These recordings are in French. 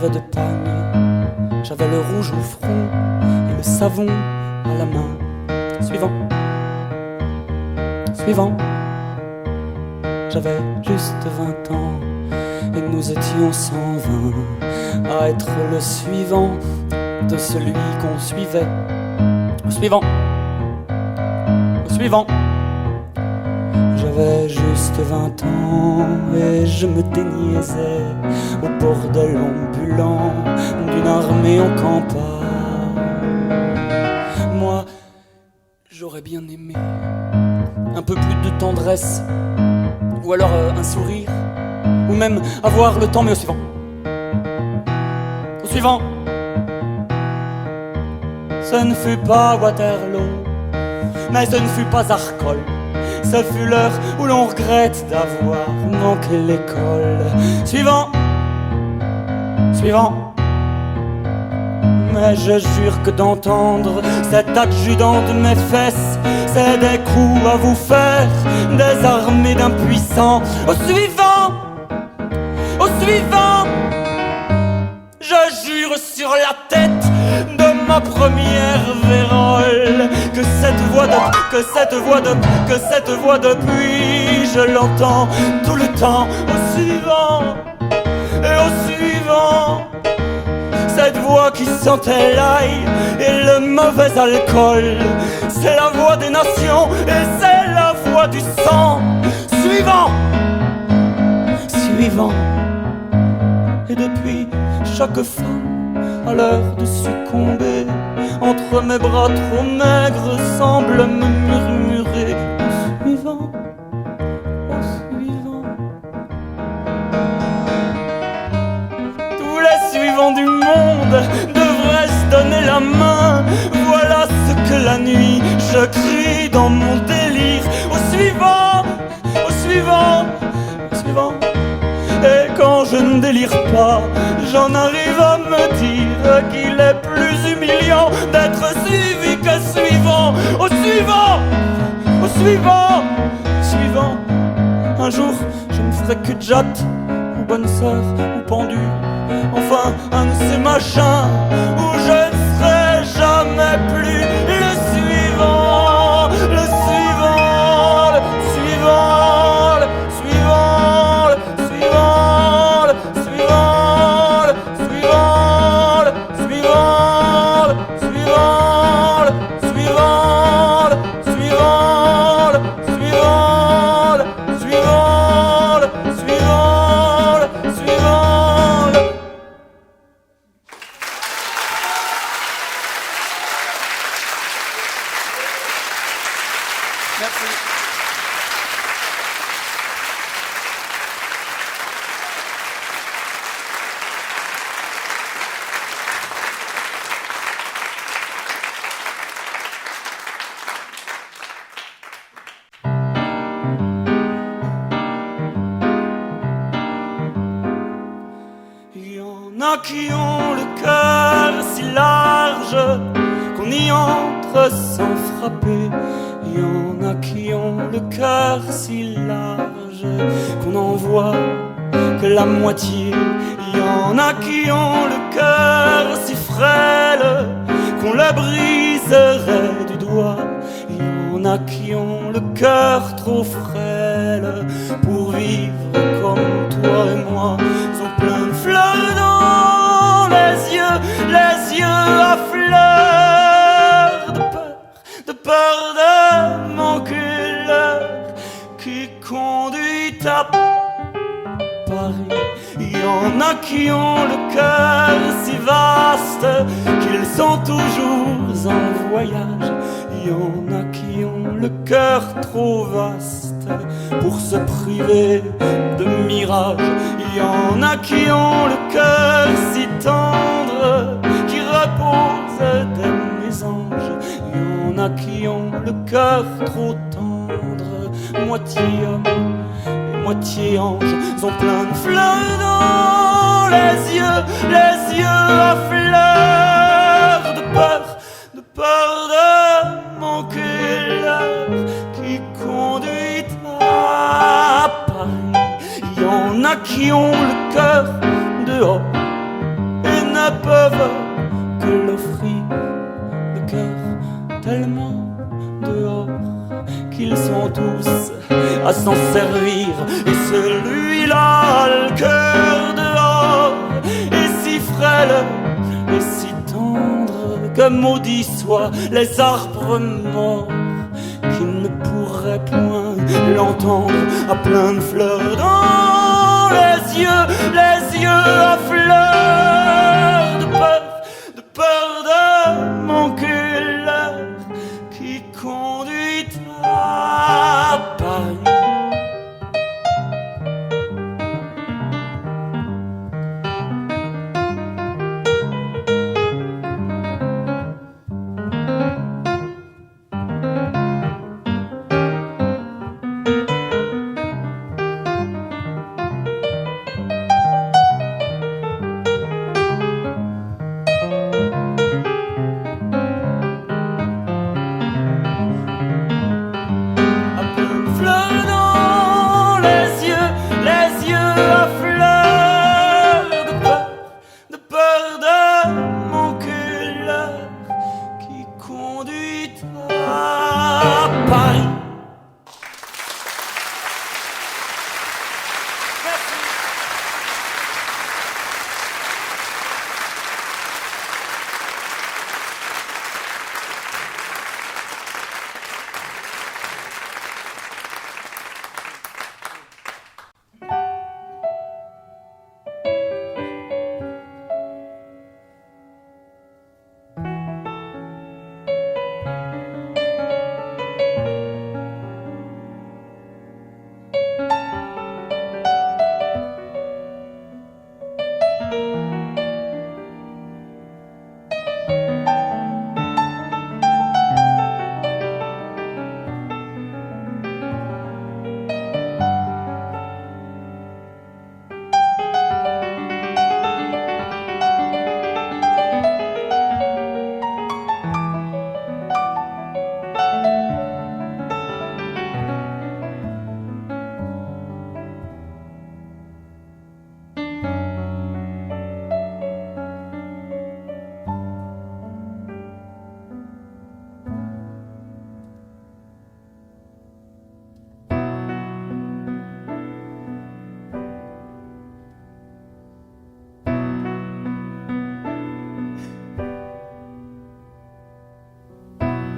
rêvais de pagne, j'avais le rouge au front et le savon à la main. Suivant, suivant, j'avais juste 20 ans et nous étions 120 à être le suivant de celui qu'on suivait. Au suivant, au suivant. J'avais juste 20 ans et je me déniaisais au bordel ambulant d'une armée en campagne. Moi, j'aurais bien aimé un peu plus de tendresse, ou alors un sourire, ou même avoir le temps, mais au suivant. Au suivant. Ce ne fut pas Waterloo, mais ce ne fut pas Arcole. Ce fut l'heure où l'on regrette d'avoir manqué l'école. Suivant, suivant. Mais je jure que d'entendre cet adjudant de mes fesses, c'est des coups à vous faire, des armées d'impuissants. Au suivant, au suivant. Je jure sur la tête de ma première vérole que cette voix depuis je l'entends tout le temps. Au suivant et au suivant. Cette voix qui sentait l'ail et le mauvais alcool, c'est la voix des nations et c'est la voix du sang. Suivant, suivant. Et depuis, chaque femme a l'heure de succomber entre mes bras trop maigres semble me murmurer au suivant, au suivant. Tous les suivants du monde devraient se donner la main. Voilà ce que la nuit je crie dans mon délire. Au suivant, au suivant, au suivant. Et quand je ne délire pas, j'en arrive à me dire qu'il est plus humiliant d'être suivi que suivant. Au suivant, au suivant, suivant. Un jour, je ne ferai que jatte, ou bonne sœur, ou pendu. Enfin, un de ces machins où je ne serai jamais plus le suivant, le suivant, le suivant, le suivant, le suivant, le suivant, le suivant, le suivant, le suivant, le suivant, le suivant, le suivant, le suivant, le suivant, le suivant, le. Merci. Il y en a qui ont le cœur si large qu'on y entre sans frapper. Il y en a qui ont le cœur si large qu'on n'en voit que la moitié. Il y en a qui ont le cœur si frêle qu'on le briserait du doigt. Il y en a qui ont le cœur trop frêle pour vivre comme toi et moi. Ils ont plein de fleurs dans les yeux à fleurs de peur de manquer l'heure qui conduit à Paris. Il y en a qui ont le cœur si vaste qu'ils sont toujours en voyage. Il y en a qui ont le cœur trop vaste pour se priver de mirages. Il y en a qui ont le cœur si tendre qui repose des mésanges. Il y en a qui ont le cœur trop tendre, moitié homme et moitié ange. Ils ont plein de fleurs dans les yeux à fleurs de peur de manquer l'heure qui conduit à Paris. Il y en a qui ont le cœur dehors peuvent que l'offrir, le cœur tellement dehors qu'ils sont tous à s'en servir. Et celui-là, le cœur dehors, est si frêle et si tendre que maudits soient les arbres morts qui ne pourraient point l'entendre à pleines fleurs dans les yeux à fleurs de peur de manquer l'air qui conduit à Paris.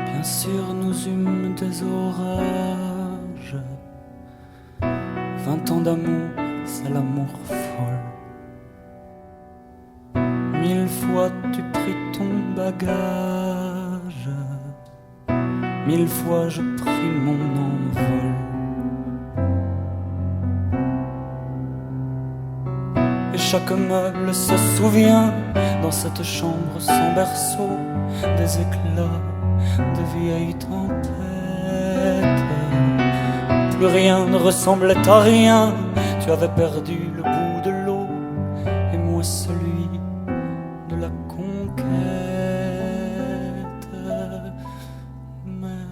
Bien sûr nous eûmes des orages, 20 ans d'amour, c'est l'amour folle. 1000 fois tu pris ton bagage, 1000 fois je pris mon envol. Et chaque meuble se souvient dans cette chambre sans berceau des éclats de vieilles tempêtes. Plus rien ne ressemblait à rien, tu avais perdu le bout de l'eau et moi celui de la conquête. Mais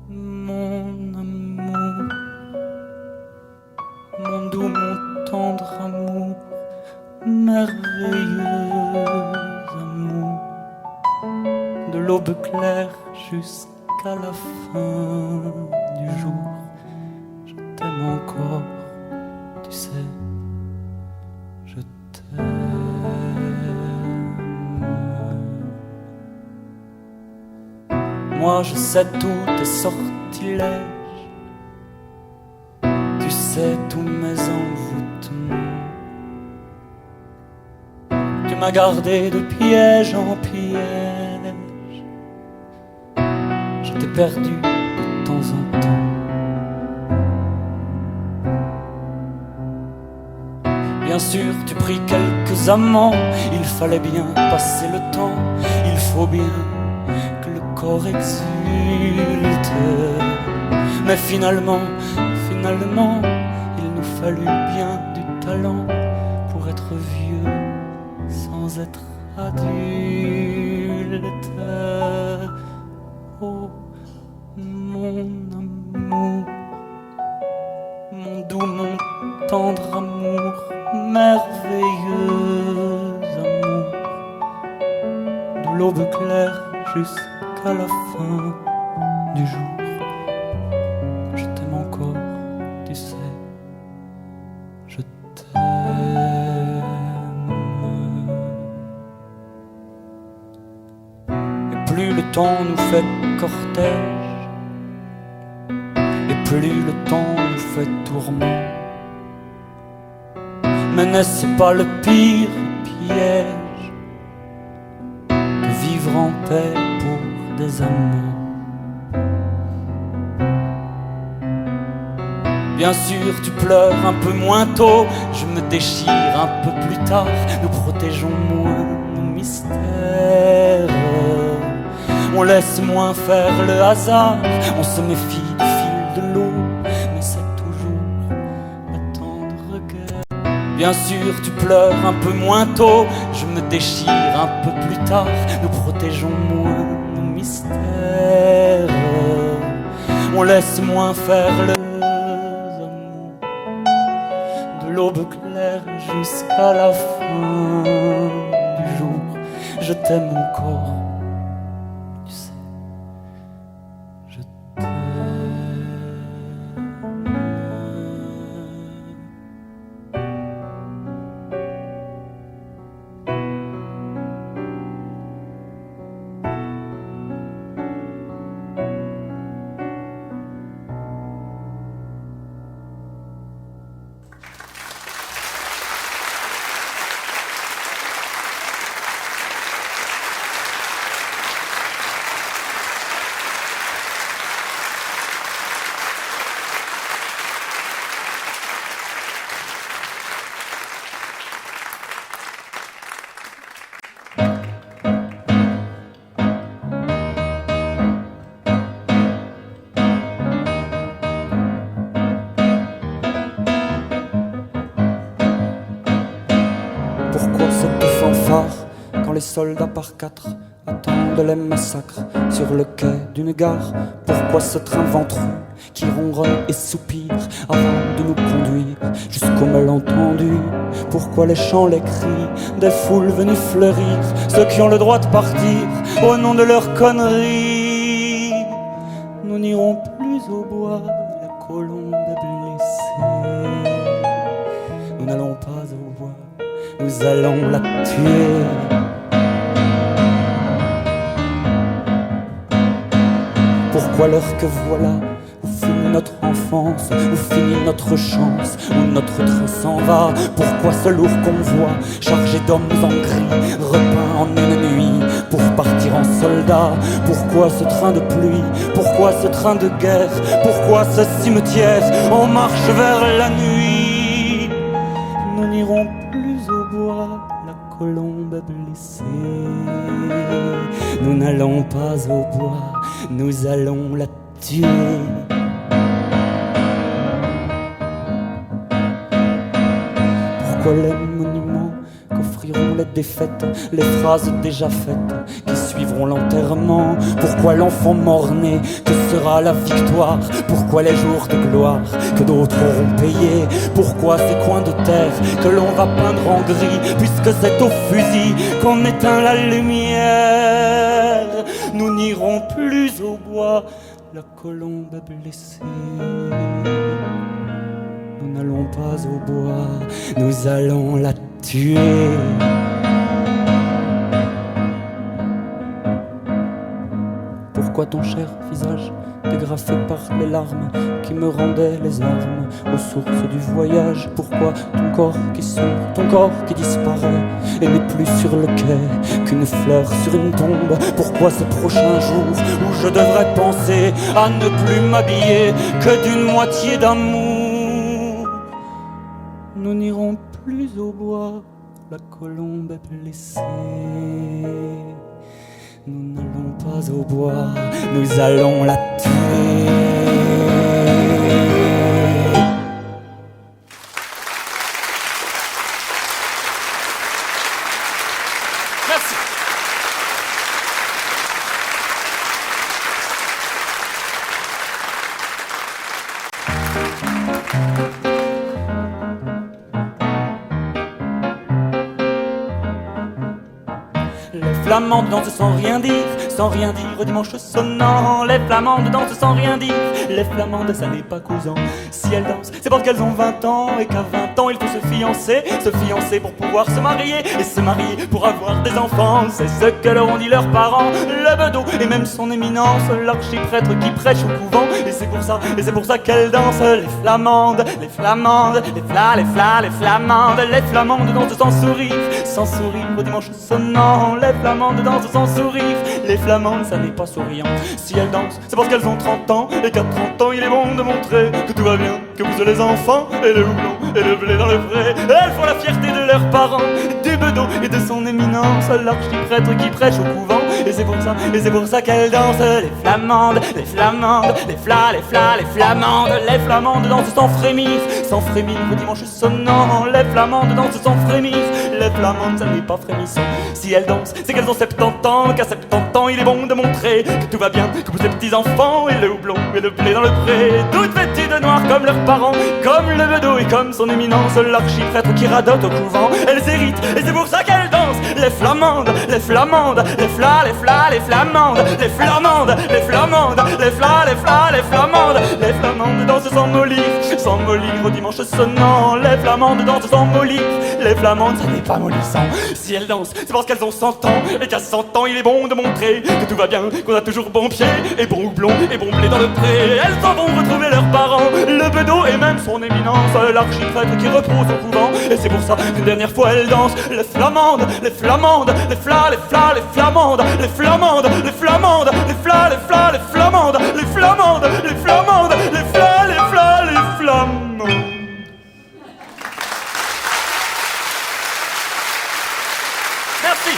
mon amour, mon doux, mon tendre amour, merveilleux amour, de l'aube claire jusqu'à la fin du jour, je t'aime encore, tu sais, je t'aime. Moi je sais tous tes sortilèges, tu sais tous mes envoûtements. Tu m'as gardé de piège en piège, je t'ai perdu de temps en temps. Bien sûr tu pris quelques amants, il fallait bien passer le temps, il faut bien que le corps exulte. Mais finalement, il nous fallut bien du talent pour être vieux sans être adulte. Oh mon amour, mon doux, mon tendre amour, merveilleux amour, l'aube claire jusqu'à la fin du jour. Je t'aime encore, tu sais, je t'aime. Et plus le temps nous fait cortège, et plus le temps nous fait tourment. Mais n'est-ce pas le pire piège que vivre en paix pour des amants? Bien sûr tu pleures un peu moins tôt, je me déchire un peu plus tard. Nous protégeons moins nos mystères, on laisse moins faire le hasard, on se méfie du fil de l'eau, mais c'est toujours la tendre guerre. Bien sûr tu pleures un peu moins tôt, je me déchire un peu plus tard. Nous protégeons moins nos mystères, on laisse moins faire le amour. De l'aube claire jusqu'à la fin du jour, je t'aime encore, tu sais, je t'aime. Pourquoi cette fanfare quand les soldats par quatre attendent les massacres sur le quai d'une gare? Pourquoi ce train ventru qui ronronne et soupire avant de nous conduire jusqu'au malentendu? Pourquoi les chants, les cris des foules venues fleurir, ceux qui ont le droit de partir au nom de leurs conneries? Nous n'irons plus au bois, la colombe est blessée. Nous n'allons pas au bois, nous allons la tuer. Pourquoi l'heure que voilà, où finit notre enfance, où finit notre chance, où notre train s'en va? Pourquoi ce lourd convoi, chargé d'hommes en gris, repeint en une nuit, pour partir en soldat? Pourquoi ce train de pluie, pourquoi ce train de guerre, pourquoi ce cimetière en marche vers la nuit? Nous n'irons plus au bois, la colombe est blessée. Nous n'allons pas au bois, nous allons la tuer. Pourquoi les monuments qu'offriront les défaites, les phrases déjà faites qui suivront l'enterrement? Pourquoi l'enfant mort-né, que sera la victoire? Pourquoi les jours de gloire que d'autres auront payés? Pourquoi ces coins de terre que l'on va peindre en gris, puisque c'est au fusil qu'on éteint la lumière? Nous n'irons plus au bois, la colombe est blessée. Nous n'allons pas au bois, nous allons la tuer. Pourquoi ton cher visage, dégrafé par les larmes qui me rendaient les armes aux sources du voyage? Pourquoi ton corps qui sombre, ton corps qui disparaît et n'est plus sur le quai qu'une fleur sur une tombe? Pourquoi ces prochains jours où je devrais penser à ne plus m'habiller que d'une moitié d'amour? Nous n'irons plus au bois, la colombe est blessée. Nous n'allons pas au bois, nous allons la tuer. Merci. Les flamandes dansent sans rien dire au dimanche sonnant. Les flamandes dansent sans rien dire. Les flamandes, ça n'est pas causant. Si elles dansent, c'est parce qu'elles ont 20 ans et qu'à 20 ans, il faut se fiancer pour pouvoir se marier et se marier pour avoir des enfants. C'est ce que leur ont dit leurs parents, le bedeau et même son éminence, l'archiprêtre qui prêche au couvent. Et c'est pour ça qu'elles dansent. Les flamandes, les flamandes, les flamandes, les flamandes dansent sans sourire au dimanche sonnant. Les flamandes dansent sans sourire. Les flamandes, ça n'est pas souriant. Si elles dansent, c'est parce qu'elles ont 30 ans et qu'à 30 ans, il est bon de montrer que tout va bien, que vous avez les enfants et le houblon et le blé dans le vrai. Elles font la fierté de leurs parents, du bedeau et de son éminence, l'archiprêtre qui prêche au couvent. Et c'est pour ça qu'elles dansent. Les flamandes, les flamandes, les flamandes, les flamandes dansent sans frémir au dimanche sonnant. Les flamandes dansent sans frémir. Les flamandes, ça n'est pas frémissant. Si elles dansent, c'est qu'elles ont 70 ans, qu'à 70 ans, il est bon de montrer que tout va bien, que vous êtes petits enfants et le houblon et le blé dans le pré. Toutes vêtues de noir comme leurs parents, comme le bedeau et comme son éminence, l'archiprêtre qui radote au couvent. Elles héritent et c'est pour ça qu'elles dansent. Les flamandes, les flamandes, les flamandes, les flamandes, les flamandes, les flamandes, les flamandes dansent sans mollir au dimanche sonnant. Les flamandes dansent sans mollir. Les flamandes, ça n'est pas mollissant. Si elles dansent, c'est parce qu'elles ont 100 ans et qu'à 100 ans, il est bon de montrer que tout va bien, qu'on a toujours bon pied et bon houblon et bon blé dans le pré. Elles s'en vont retrouver leurs parents, le bedeau et même son éminence, l'archiprêtre qui repose au couvent. Et c'est pour ça qu'une dernière fois elles dansent. Les flamandes, les flamandes, les flamandes, les flamandes, les flamandes, les flamandes, les flamandes, les flamandes, les flamandes. Merci.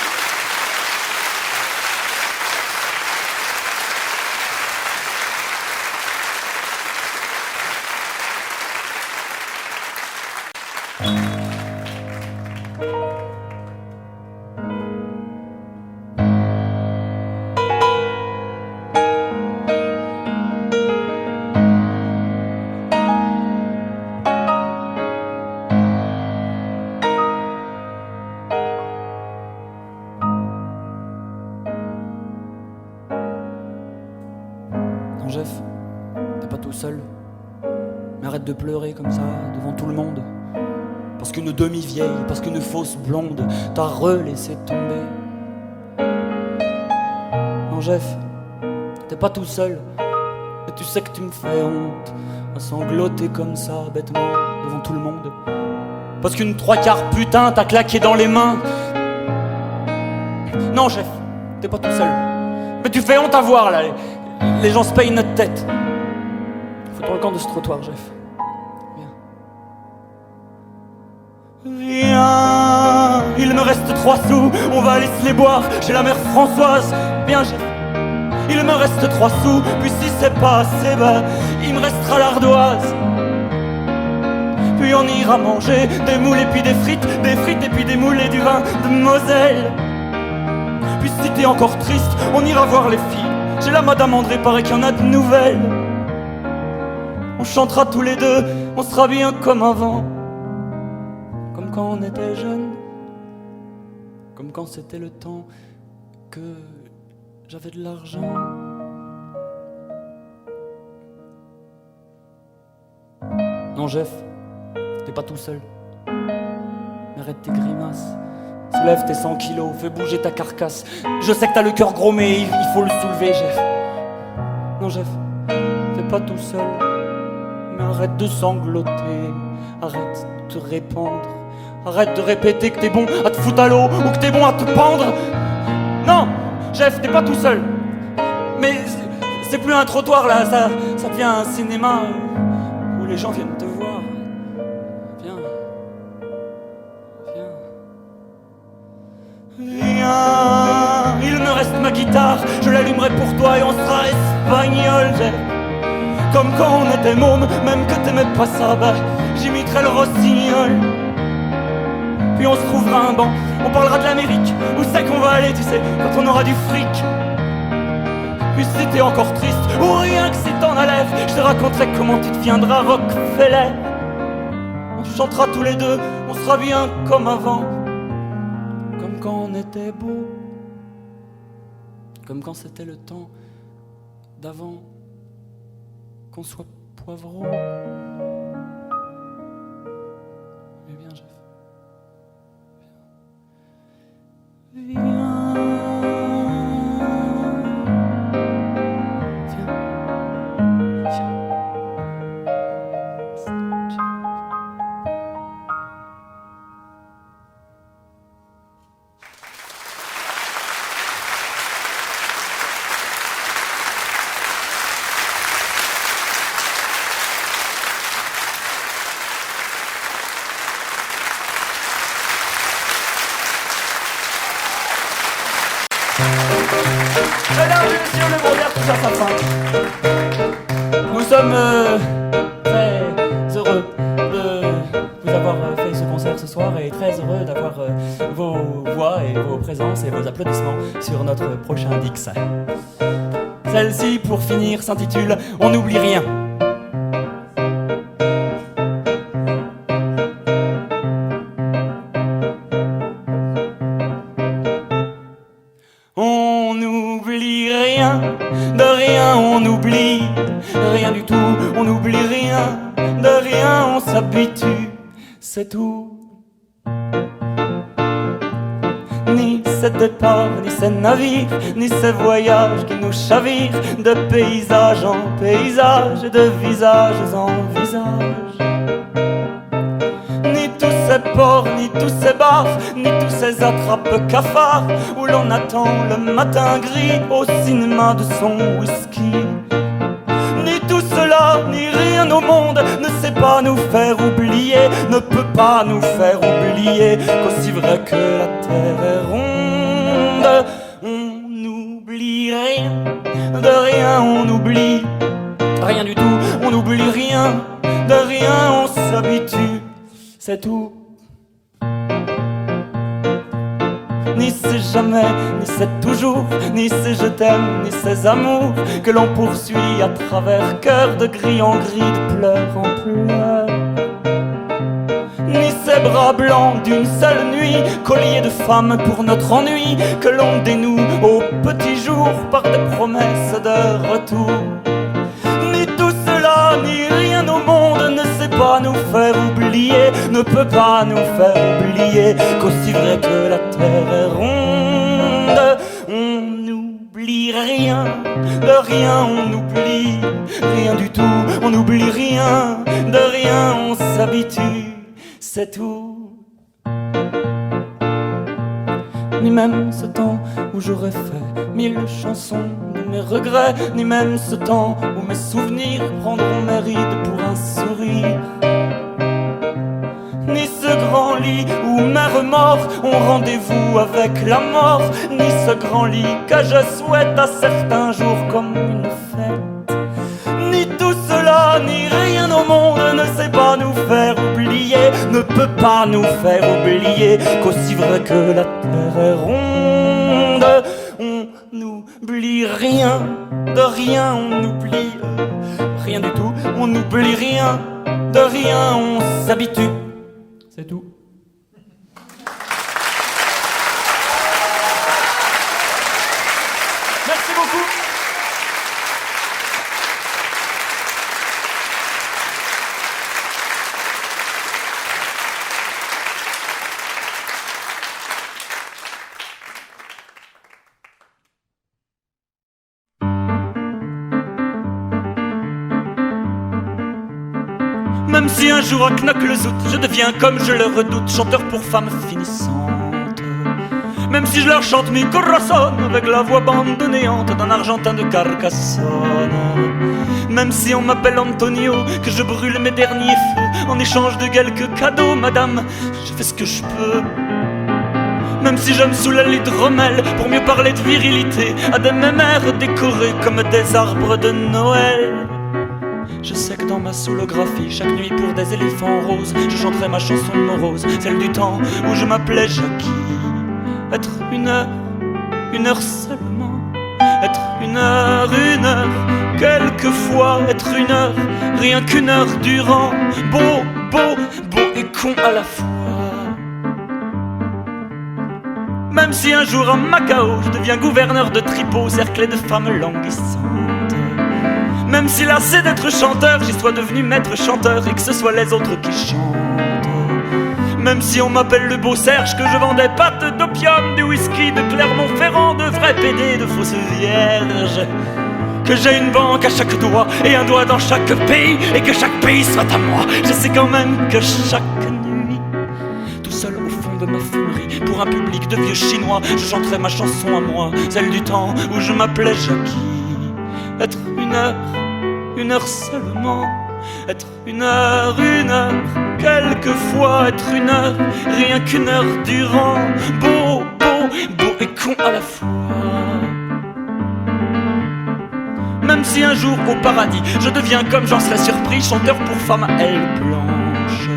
Non, Jeff, t'es pas tout seul. Mais arrête de pleurer comme ça, devant tout le monde. Parce qu'une demi-vieille, parce qu'une fausse blonde t'a relaissé tomber. Non, Jeff, t'es pas tout seul. Et tu sais que tu me fais honte à sangloter comme ça, bêtement, devant tout le monde. Parce qu'une 3/4 putain t'a claqué dans les mains. Non, Jeff, t'es pas tout seul. Mais tu fais honte à voir, là. Les gens se payent notre tête. Faut-on le camp de ce trottoir, Jeff. Viens, il me reste 3 sous, on va aller se les boire chez la mère Françoise. Viens, Jeff, il me reste 3 sous, puis si c'est pas assez, bah, il me restera l'ardoise. Puis on ira manger des moules et puis des frites et puis des moules et du vin de Moselle. Puis si t'es encore triste, on ira voir les filles. J'ai la Madame André, paraît qu'il y en a de nouvelles. On chantera tous les deux, on sera bien comme avant. Comme quand on était jeunes. Comme quand c'était le temps que j'avais de l'argent. Non, Jeff, t'es pas tout seul. Mais arrête tes grimaces. Soulève tes 100 kilos, fais bouger ta carcasse. Je sais que t'as le cœur gros, mais il faut le soulever, Jeff. Non, Jeff, t'es pas tout seul. Mais arrête de sangloter, arrête de te répandre. Arrête de répéter que t'es bon à te foutre à l'eau ou que t'es bon à te pendre. Non, Jeff, t'es pas tout seul. Mais c'est plus un trottoir là, ça devient un cinéma où les gens viennent te voir. Viens. Viens, il me reste ma guitare, je l'allumerai pour toi et on sera espagnol, Jeff. Comme quand on était môme, même que t'aimais pas ça, bah j'imiterai le rossignol. Puis on se trouvera un banc, on parlera de l'Amérique, où c'est qu'on va aller, tu sais, quand on aura du fric. Puis si t'es encore triste, ou rien que si t'en enlèves, je te raconterai comment tu deviendras Rockefeller. On chantera tous les deux, on sera bien comme avant. Comme quand on était beau. comme quand c'était le temps d'avant qu'on soit poivreau. Mais bien, chef. Viens. Mesdames et messieurs, le Brouillard touche à sa fin. Nous sommes très heureux de vous avoir fait ce concert ce soir et très heureux d'avoir vos voix et vos présences et vos applaudissements sur notre prochain Dix. Celle-ci, pour finir, s'intitule « On n'oublie rien ». On n'oublie rien, de rien on oublie, rien du tout, on n'oublie rien, de rien on s'habitue, c'est tout. Ni ces départs, ni ces navires, ni ces voyages qui nous chavirent, de paysage en paysage, de visage en visage. Ni tous ces ports, ni tous ces bars, ni tous ces attrape-cafards où l'on attend le matin gris au cinéma de son whisky. Ni tout cela, ni rien au monde ne sait pas nous faire oublier, ne peut pas nous faire oublier qu'aussi vrai que la terre est ronde, on n'oublie rien, de rien on oublie, rien du tout, on n'oublie rien, de rien on s'habitue, c'est tout. Ni c'est jamais, ni c'est toujours, ni c'est je t'aime, ni ces amours que l'on poursuit à travers cœur de gris en gris, de pleurs en pleurs. Ni ces bras blancs d'une seule nuit, colliers de femmes pour notre ennui, que l'on dénoue au petit jour par des promesses de retour. Ni tout cela, ni rien au monde ne sait pas nous faire oublier, ne peut pas nous faire oublier qu'aussi vrai que la terre est ronde, on n'oublie rien, de rien on oublie, rien du tout, on n'oublie rien, de rien on s'habitue, c'est tout. Ni même ce temps où j'aurais fait 1000 chansons de mes regrets, ni même ce temps où mes souvenirs prendront mes rides pour un sourire, ni ce grand lit où mes remords ont rendez-vous avec la mort, ni ce grand lit que je souhaite à certains jours comme une fête. Ni tout cela, ni rien au monde ne sait pas nous faire oublier, ne peut pas nous faire oublier qu'aussi vrai que la terre est ronde, on n'oublie rien, de rien on oublie, rien du tout, on n'oublie rien, de rien on s'habitue, c'est tout. Merci beaucoup. Même si un jour à Knock-le-Zout je deviens comme je le redoute, chanteur pour femmes finissantes, même si je leur chante mi corazon avec la voix bandonnéante d'un Argentin de Carcassonne, même si on m'appelle Antonio, que je brûle mes derniers feux en échange de quelques cadeaux, madame, je fais ce que je peux. Même si je me saoule à l'hydromel pour mieux parler de virilité à des mémères décorées comme des arbres de Noël. Je sais que dans ma solographie, chaque nuit pour des éléphants roses, je chanterai ma chanson de morose, celle du temps où je m'appelais Jackie. Être une heure seulement, être une heure, quelquefois être une heure, rien qu'une heure durant, beau et con à la fois. Même si un jour à Macao je deviens gouverneur de Tripot, cerclé de femmes languissantes. Même si lassé d'être chanteur, j'y sois devenu maître chanteur et que ce soit les autres qui chantent. Même si on m'appelle le beau Serge, que je vends des pâtes d'opium, du whisky, de Clermont-Ferrand, de vrais PD, de fausses vierges. Que j'ai une banque à chaque doigt et un doigt dans chaque pays, et que chaque pays soit à moi. Je sais quand même que chaque nuit, tout seul au fond de ma fumerie, pour un public de vieux chinois, je chanterai ma chanson à moi, celle du temps où je m'appelais Jackie. Être une heure seulement. Être une heure, quelquefois être une heure, rien qu'une heure durant. Beau et con à la fois. Même si un jour au paradis je deviens, comme j'en serais surpris, chanteur pour femmes à ailes blanches.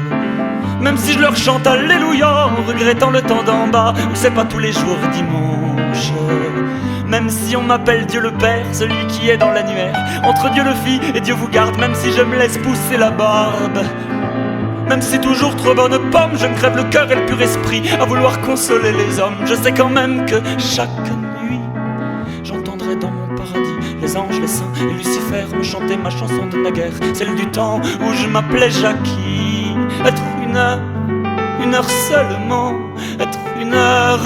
Même si je leur chante Alléluia en regrettant le temps d'en bas, où c'est pas tous les jours dimanche. Même si on m'appelle Dieu le Père, celui qui est dans l'annuaire, entre Dieu le Fils et Dieu vous garde. Même si je me laisse pousser la barbe, même si toujours trop bonne pomme, je me crève le cœur et le pur esprit à vouloir consoler les hommes. Je sais quand même que chaque nuit j'entendrai dans mon paradis les anges, les saints et Lucifer me chanter ma chanson de naguère, celle du temps où je m'appelais Jackie. Être une heure seulement. Être une heure,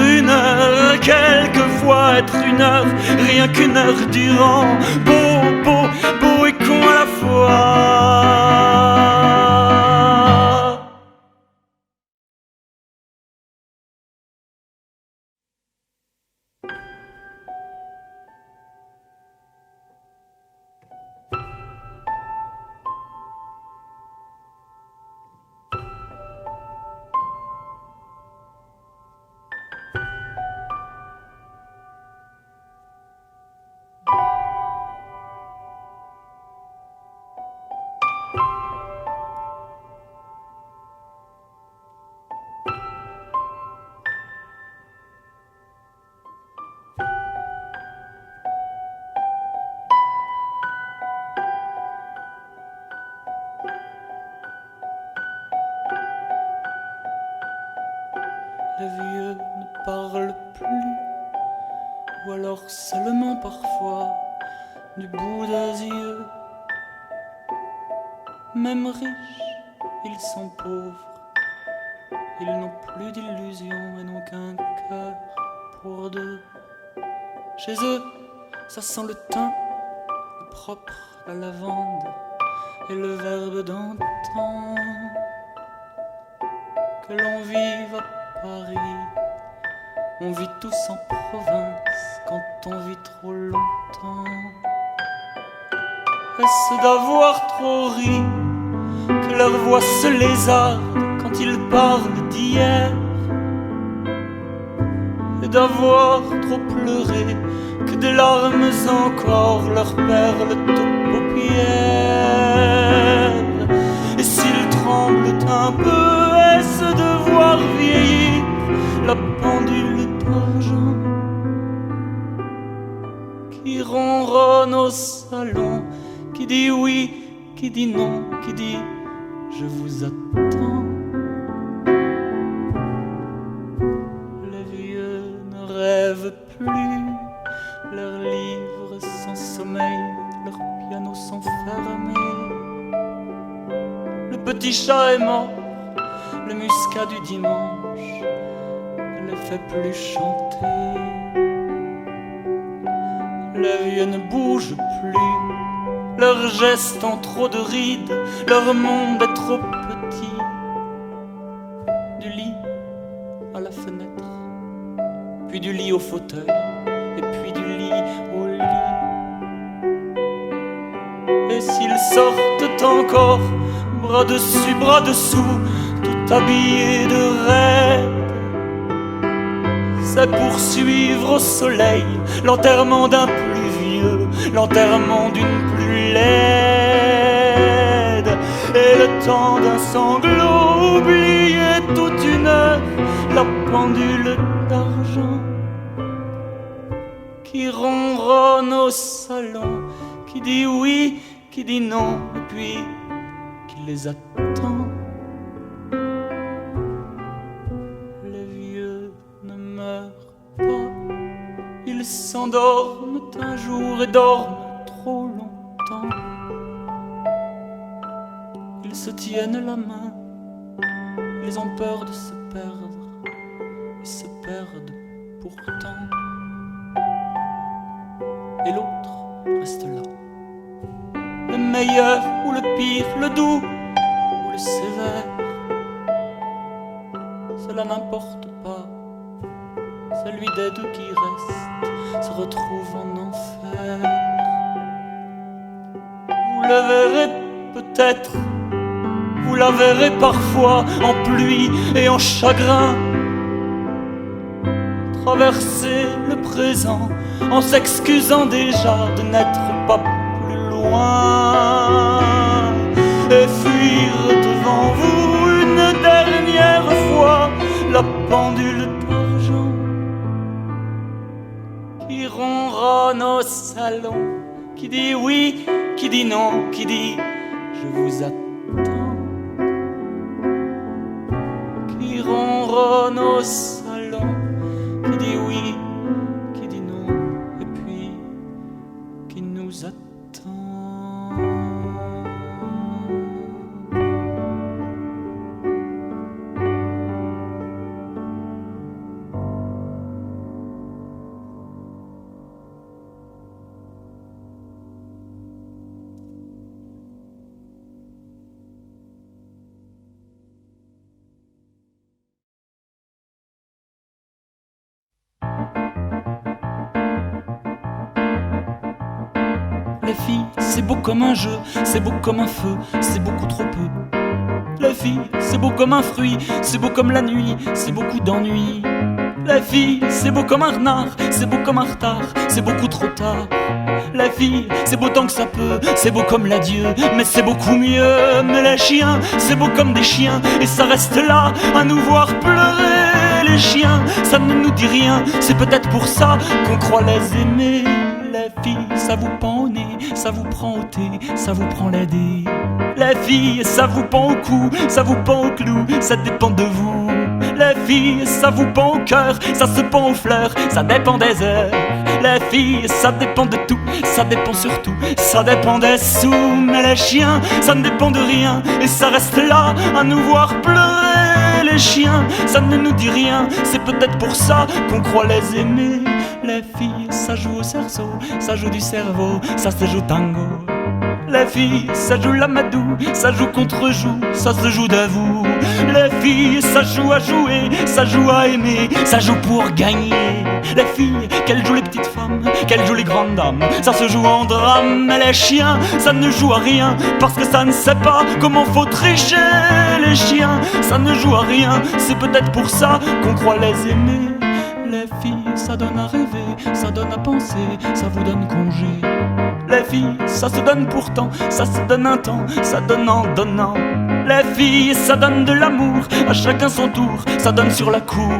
quelquefois être une heure, rien qu'une heure durant. Beau et con à la fois. Les vieux ne parlent plus, ou alors seulement parfois du bout des yeux. Même riches, ils sont pauvres, ils n'ont plus d'illusions et n'ont qu'un cœur pour deux. Chez eux, ça sent le thym, le propre, la lavande et le verbe d'antan. Que l'on vive à Paris, on vit tous en province quand on vit trop longtemps. Est-ce d'avoir trop ri que leur voix se lézarde quand ils parlent d'hier, et d'avoir trop pleuré que des larmes encore leur perlent aux paupières. Et s'ils tremblent un peu, est-ce de voir vieillir la pendule d'argent qui ronronne au salon, qui dit oui, qui dit non, qui dit je vous attends. Les vieux ne rêvent plus, leurs livres sans sommeil, leurs pianos sont fermés. Le petit chat est mort, le muscat du dimanche ne les fait plus chanter. Les vieux ne bougent plus, leurs gestes ont trop de rides, leur monde est trop petit. Du lit à la fenêtre, puis du lit au fauteuil, et puis du lit au lit. Et s'ils sortent encore, bras dessus, bras dessous, tout habillés de raide, c'est pour suivre au soleil l'enterrement d'un plus vieux, l'enterrement d'une plus laide, et le temps d'un sanglot oublié toute une heure, la pendule d'argent qui ronronne au salon, qui dit oui, qui dit non, et puis qui les attend. Les vieux ne meurent s'endorment un jour et dorment trop longtemps. Ils se tiennent la main, ils ont peur de se perdre, ils se perdent pourtant. Et l'autre reste là, le meilleur ou le pire, le doux ou le sévère, cela n'importe pas. Celui des deux qui reste se retrouve en enfer. Vous le verrez peut-être, vous la verrez parfois en pluie et en chagrin, traverser le présent en s'excusant déjà de n'être pas plus loin, et fuir devant vous une dernière fois la pendule d'argent qui ronronne au salon, qui dit oui, qui dit non, qui dit je vous attends, qui ronronne au salon, qui dit oui, qui dit non, et puis qui nous attend. La fille, c'est beau comme un jeu, c'est beau comme un feu, c'est beaucoup trop peu. La fille, c'est beau comme un fruit, c'est beau comme la nuit, c'est beaucoup d'ennui. La fille, c'est beau comme un renard, c'est beau comme un retard, c'est beaucoup trop tard. La fille, c'est beau tant que ça peut, c'est beau comme l'adieu, mais c'est beaucoup mieux. Mais les chiens, c'est beau comme des chiens, et ça reste là à nous voir pleurer. Les chiens, ça ne nous dit rien, c'est peut-être pour ça qu'on croit les aimer. La fille, ça vous pend au nez, ça vous prend au thé, ça vous prend les dés. La fille, ça vous pend au cou, ça vous pend au clou, ça dépend de vous. La fille, ça vous pend au cœur, ça se pend aux fleurs, ça dépend des heures. La fille, ça dépend de tout, ça dépend surtout, ça dépend des sous. Mais les chiens, ça ne dépend de rien, et ça reste là à nous voir pleurer. Les chiens, ça ne nous dit rien, c'est peut-être pour ça qu'on croit les aimer. Les filles, ça joue au cerceau, ça joue du cerveau, ça se joue tango. Les filles, ça joue l'amadou, ça joue contre-joue, ça se joue d'avoue. Les filles, ça joue à jouer, ça joue à aimer, ça joue pour gagner. Les filles, qu'elles jouent les petites femmes, qu'elles jouent les grandes dames, ça se joue en drame. Mais les chiens, ça ne joue à rien, parce que ça ne sait pas comment faut tricher. Les chiens, ça ne joue à rien, c'est peut-être pour ça qu'on croit les aimer. Les filles, ça donne à rêver, ça donne à penser, ça vous donne congé. Les filles, ça se donne pourtant, ça se donne un temps, ça donne en donnant. Les filles, ça donne de l'amour, à chacun son tour, ça donne sur la cour.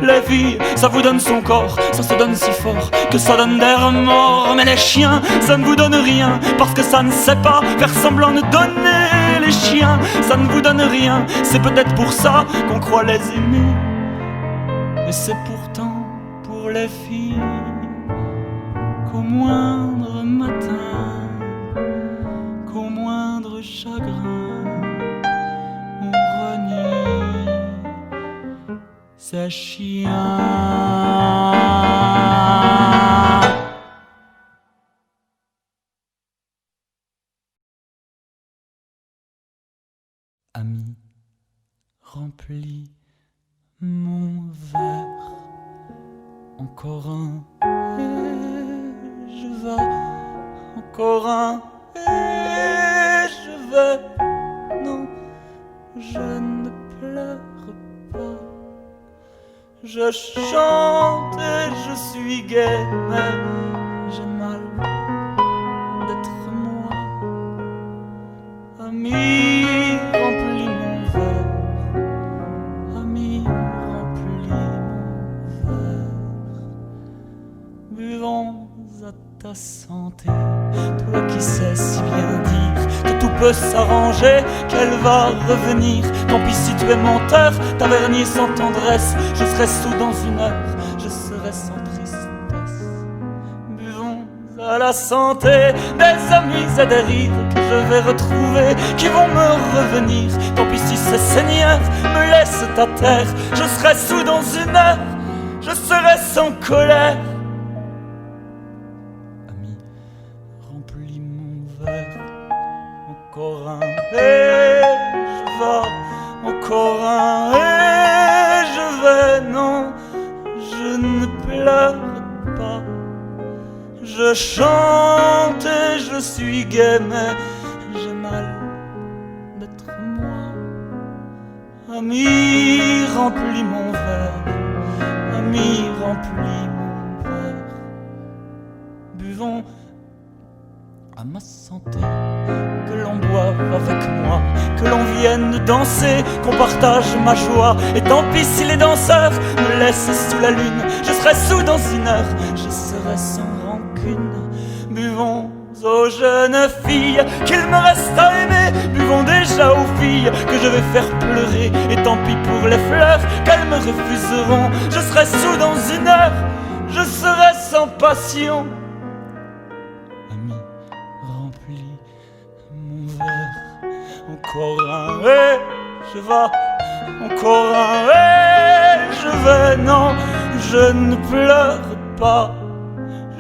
Les filles, ça vous donne son corps, ça se donne si fort que ça donne des remords. Mais les chiens, ça ne vous donne rien, parce que ça ne sait pas faire semblant de donner. Les chiens, ça ne vous donne rien, c'est peut-être pour ça qu'on croit les aimer. Et c'est pourtant pour les filles qu'au moindre matin, qu'au moindre chagrin, on renie ses chiens. Ami, remplis mon verre, encore un, et je vais, encore un, et je vais. Non, je ne pleure pas, je chante et je suis gai, mais j'ai mal d'être moi. Ami, remplis mon verre, ami, remplis mon verre. Buvons à ta santé, toi qui sais si bien dire que tout peut s'arranger, qu'elle va revenir. Tant pis si tu es menteur, tavernier sans tendresse, je serai sous dans une heure, je serai sans tristesse. à la santé, des amis et des rires que je vais retrouver, qui vont me revenir. Tant pis si ce Seigneur me laisse à terre, je serai sous dans une heure, je serai sans colère. Ami, remplis mon verre, encore un, et je vais, encore un, et je vais, non, je ne pleure pas. Je chante et je suis gai, mais j'ai mal d'être moi. Ami, remplis mon verre, ami, remplis mon verre. Buvons à ma santé, que l'on boive avec moi, que l'on vienne danser, qu'on partage ma joie. Et tant pis si les danseurs me laissent sous la lune, je serai sous dans une heure, je serai sans rancune. Buvons aux jeunes filles qu'il me reste à aimer, buvons déjà aux filles que je vais faire pleurer. Et tant pis pour les fleurs qu'elles me refuseront, je serai sous dans une heure, je serai sans passion. Ami, remplis mon verre, encore un, et je vais, encore un, et je vais, non, je ne pleure pas.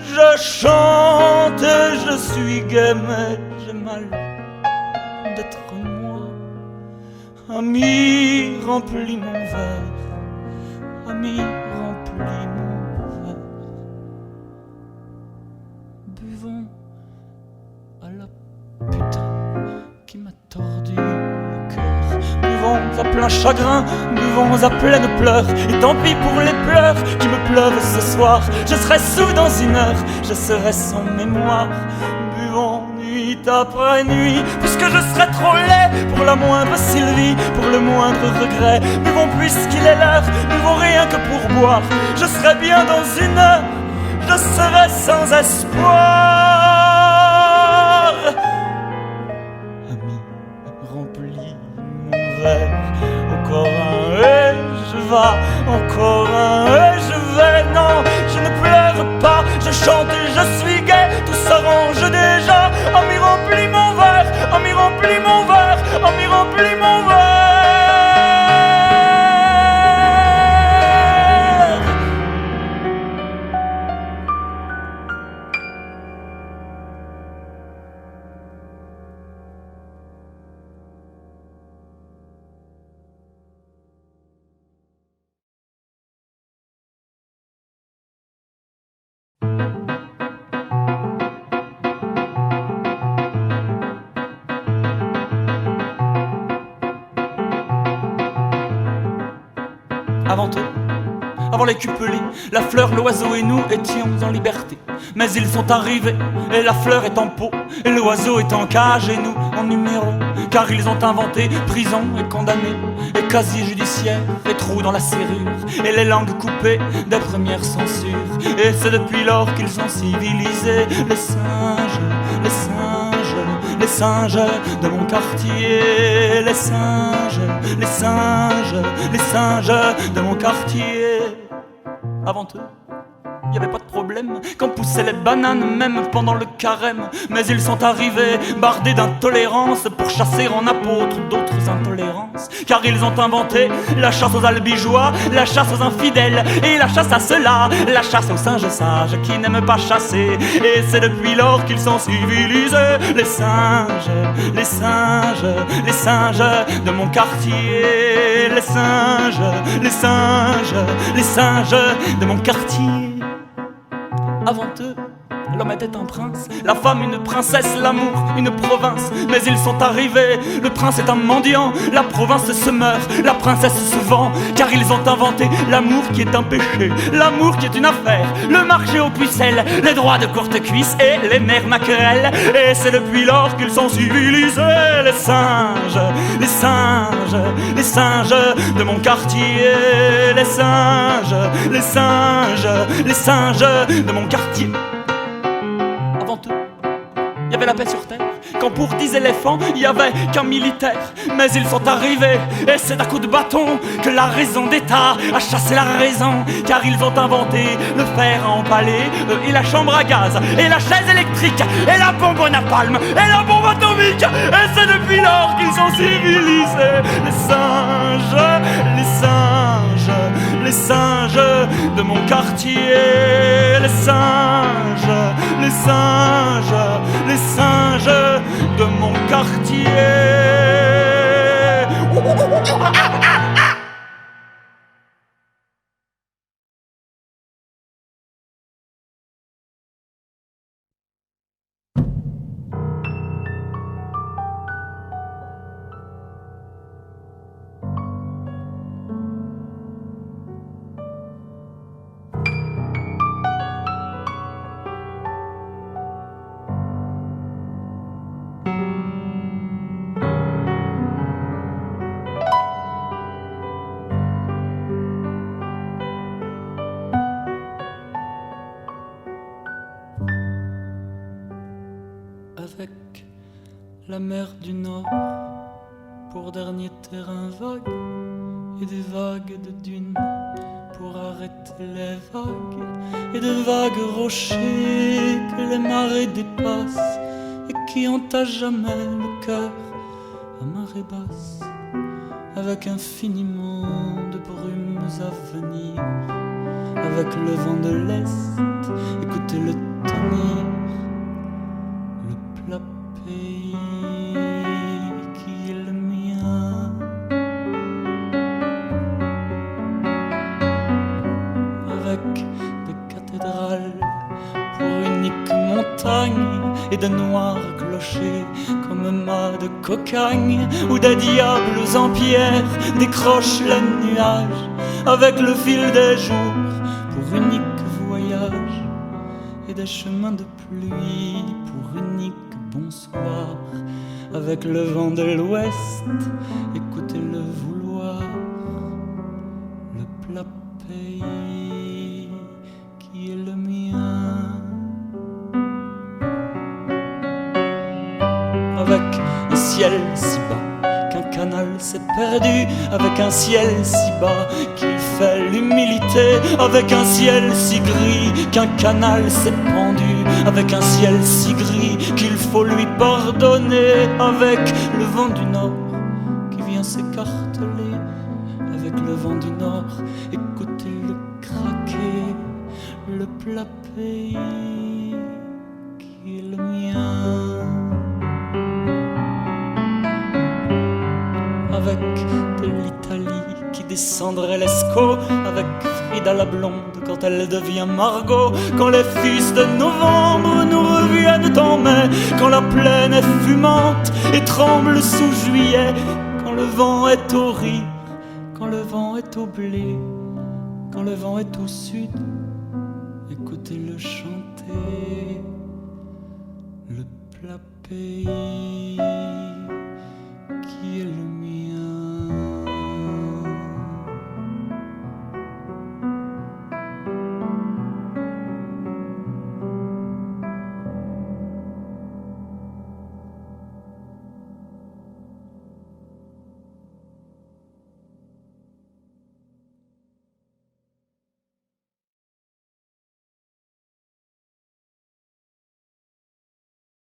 Je chante et je suis gai, mais j'ai mal d'être moi. Ami, remplis mon verre, ami, remplis mon verre. Buvons à la putain qui m'a tordu le cœur. Buvons à plein chagrin, buvons à pleine pleurs. Et tant pis pour les pleurs qui me pleuvent ce soir, je serai sous dans une heure, je serai sans mémoire. Buvons nuit après nuit, puisque je serai trop laid pour la moindre Sylvie, pour le moindre regret. Buvons puisqu'il est l'heure, buvons rien que pour boire. Je serai bien dans une heure, je serai sans espoir. Ami, remplis mon verre, encore un, et je vais, encore un, et je vais, non, je ne pleure pas, je chante et je suis gai, tout s'arrange déjà. Ami, remplis mon verre, ami, remplis mon verre, ami, remplis mon verre. Avant eux, avant les cupelés, la fleur, l'oiseau et nous étions en liberté. Mais ils sont arrivés, et la fleur est en pot, et l'oiseau est en cage, et nous en numéro. Car ils ont inventé prison et condamné, et casier judiciaire, et trous dans la serrure, et les langues coupées des premières censures. Et c'est depuis lors qu'ils sont civilisés, les singes, les singes, les singes de mon quartier, les singes, les singes, les singes de mon quartier. Avant eux, il n'y avait pas de problème quand poussaient les bananes, même pendant le carême. Mais ils sont arrivés, bardés d'intolérance, pour chasser en apôtres d'autres intolérances. Car ils ont inventé la chasse aux albigeois, la chasse aux infidèles, et la chasse à ceux-là, la chasse aux singes sages qui n'aiment pas chasser. Et c'est depuis lors qu'ils sont civilisés, les singes, les singes, les singes de mon quartier, les singes, les singes, les singes de mon quartier. Avant eux, l'homme était un prince, la femme une princesse, l'amour une province. Mais ils sont arrivés, le prince est un mendiant, la province se meurt, la princesse se vend. Car ils ont inventé l'amour qui est un péché, l'amour qui est une affaire, le marché aux pucelles, les droits de courte cuisse et les mères maquerelles. Et c'est depuis lors qu'ils sont civilisés, les singes, les singes, les singes de mon quartier, les singes, les singes, les singes de mon quartier. Avant eux, il y avait avait la paix sur terre, quand pour 10 éléphants, il y avait qu'un militaire. Mais ils sont arrivés, et c'est à coups de bâton que la raison d'État a chassé la raison. Car ils ont inventé le fer à empaler, et la chambre à gaz, et la chaise électrique, et la bombe au napalm, et la bombe atomique. Et c'est depuis lors qu'ils sont civilisés. Les singes, les singes, les singes de mon quartier. Les singes, les singes, les singes de mon quartier. Avec la mer du Nord pour dernier terrain vague, et des vagues de dunes pour arrêter les vagues, et de vagues rochers que les marées dépassent et qui ont à jamais le cœur à marée basse, avec infiniment de brumes à venir, avec le vent de l'Est, écoutez-le tenir, le plat pays qui est le mien. Avec des cathédrales pour unique montagne et de noirs clochers comme mâts de cocagne, où des diables en pierre décrochent les nuages avec le fil des jours pour unique voyage, et des chemins de pluie pour unique bonsoir, avec le vent de l'ouest, écoutez-le vouloir, le plat pays qui est le mien. Avec un ciel si bas qu'un canal s'est perdu, avec un ciel si bas qu'il fait l'humilité, avec un ciel si gris qu'un canal s'est pendu, avec un ciel si gris qu'il faut lui pardonner, avec le vent du nord qui vient s'écarteler, avec le vent du nord, écoutez-le craquer, le plat pays qui est le mien. Avec de l'Italie qui descendrait l'Escaut, avec Frida la blonde quand elle devient Margot, quand les fils de novembre nous reviennent en mai, quand la plaine est fumante et tremble sous juillet, quand le vent est au rire, quand le vent est au blé, quand le vent est au sud, écoutez-le chanter, le plat pays qui est le